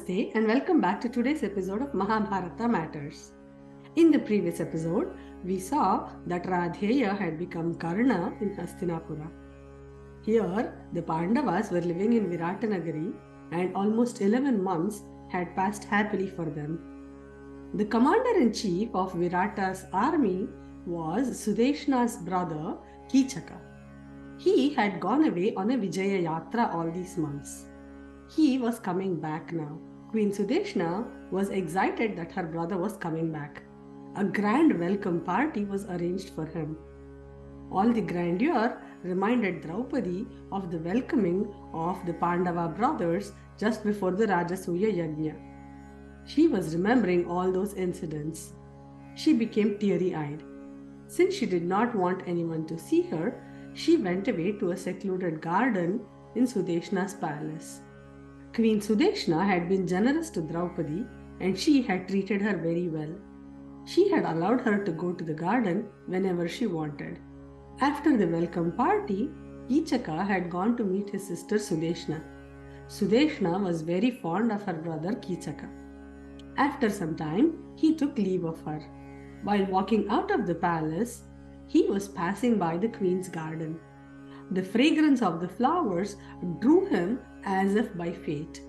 Namaste and welcome back to today's episode of Mahabharata Matters. In the previous episode, we saw that Radheya had become Karna in Hastinapura. Here, the Pandavas were living in Viratanagari and almost 11 months had passed happily for them. The commander-in-chief of Virata's army was Sudeshna's brother Kīchaka. He had gone away on a Vijaya Yatra all these months. He was coming back now. Queen Sudeshna was excited that her brother was coming back. A grand welcome party was arranged for him. All the grandeur reminded Draupadi of the welcoming of the Pandava brothers just before the Rajasuya Yajna. She was remembering all those incidents. She became teary-eyed. Since she did not want anyone to see her, she went away to a secluded garden in Sudeshna's palace. Queen Sudeshna had been generous to Draupadi and she had treated her very well. She had allowed her to go to the garden whenever she wanted. After the welcome party, Kichaka had gone to meet his sister Sudeshna. Sudeshna was very fond of her brother Kichaka. After some time, he took leave of her. While walking out of the palace, he was passing by the queen's garden. The fragrance of the flowers drew him as if by fate.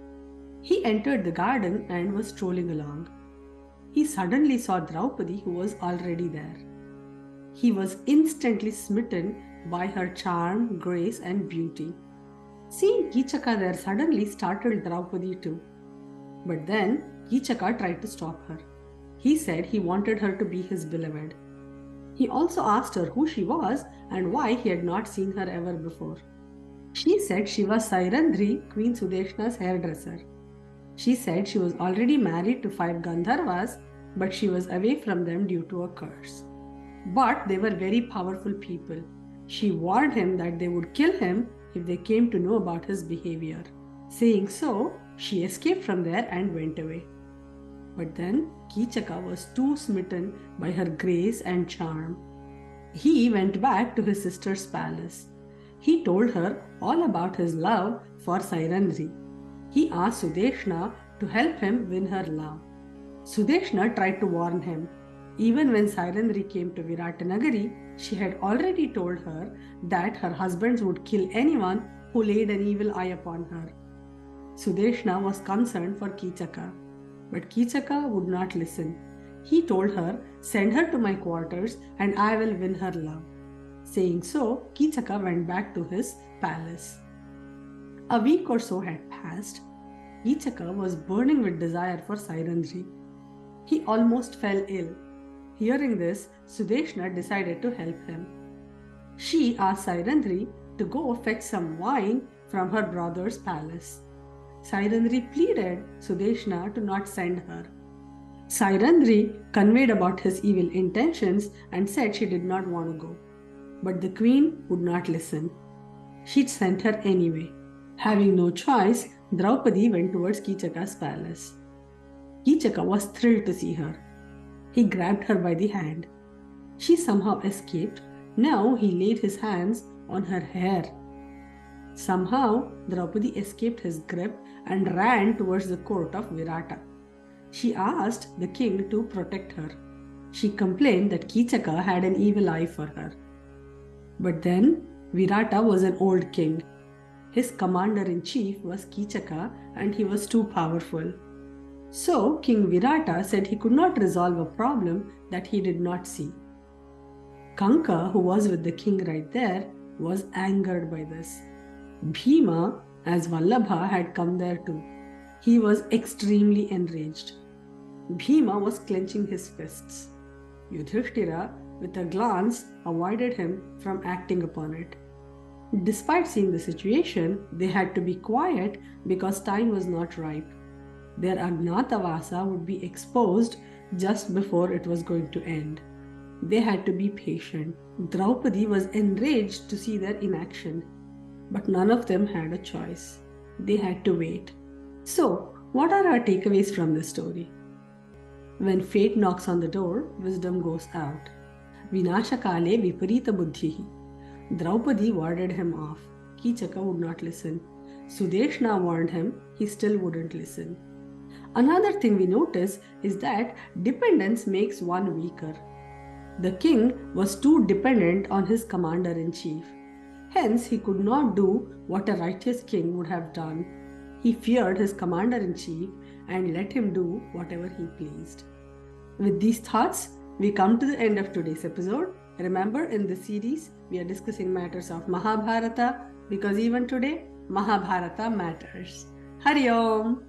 He entered the garden and was strolling along. He suddenly saw Draupadi, who was already there. He was instantly smitten by her charm, grace and beauty. Seeing Kichaka there suddenly startled Draupadi too. But then Kichaka tried to stop her. He said he wanted her to be his beloved. He also asked her who she was and why he had not seen her ever before. She said she was Sairandri, Queen Sudeshna's hairdresser. She said she was already married to 5 Gandharvas, but she was away from them due to a curse. But they were very powerful people. She warned him that they would kill him if they came to know about his behavior. Saying so, she escaped from there and went away. But then Kichaka was too smitten by her grace and charm. He went back to his sister's palace. He told her all about his love for Sairandri. He asked Sudeshna to help him win her love. Sudeshna tried to warn him. Even when Sairandri came to Viratanagari, she had already told her that her husbands would kill anyone who laid an evil eye upon her. Sudeshna was concerned for Kichaka. But Kichaka would not listen. He told her, "Send her to my quarters and I will win her love." Saying so, Kichaka went back to his palace. A week or so had passed. Kichaka was burning with desire for Sairandri. He almost fell ill. Hearing this, Sudeshna decided to help him. She asked Sairandri to go fetch some wine from her brother's palace. Sairandri pleaded Sudeshna to not send her. Sairandri conveyed about his evil intentions and said she did not want to go. But the queen would not listen. She sent her anyway. Having no choice, Draupadi went towards Kichaka's palace. Kichaka was thrilled to see her. He grabbed her by the hand. She somehow escaped. Now he laid his hands on her hair. Somehow, Draupadi escaped his grip and ran towards the court of Virata. She asked the king to protect her. She complained that Kichaka had an evil eye for her. But then, Virata was an old king. His commander-in-chief was Kichaka and he was too powerful. So, King Virata said he could not resolve a problem that he did not see. Kanka, who was with the king right there, was angered by this. Bhima, as Vallabha, had come there too. He was extremely enraged. Bhima was clenching his fists. Yudhishthira, with a glance, avoided him from acting upon it. Despite seeing the situation, they had to be quiet because time was not ripe. Their Agnatavasa would be exposed just before it was going to end. They had to be patient. Draupadi was enraged to see their inaction. But none of them had a choice. They had to wait. So, what are our takeaways from this story? When fate knocks on the door, wisdom goes out. Vinashakale viparita buddhihi. Draupadi warded him off. Kichaka would not listen. Sudeshna warned him, he still wouldn't listen. Another thing we notice is that dependence makes one weaker. The king was too dependent on his commander-in-chief. Hence, he could not do what a righteous king would have done. He feared his commander-in-chief and let him do whatever he pleased. With these thoughts, we come to the end of today's episode. Remember, in this series, we are discussing matters of Mahabharata because even today, Mahabharata matters. Hari Om!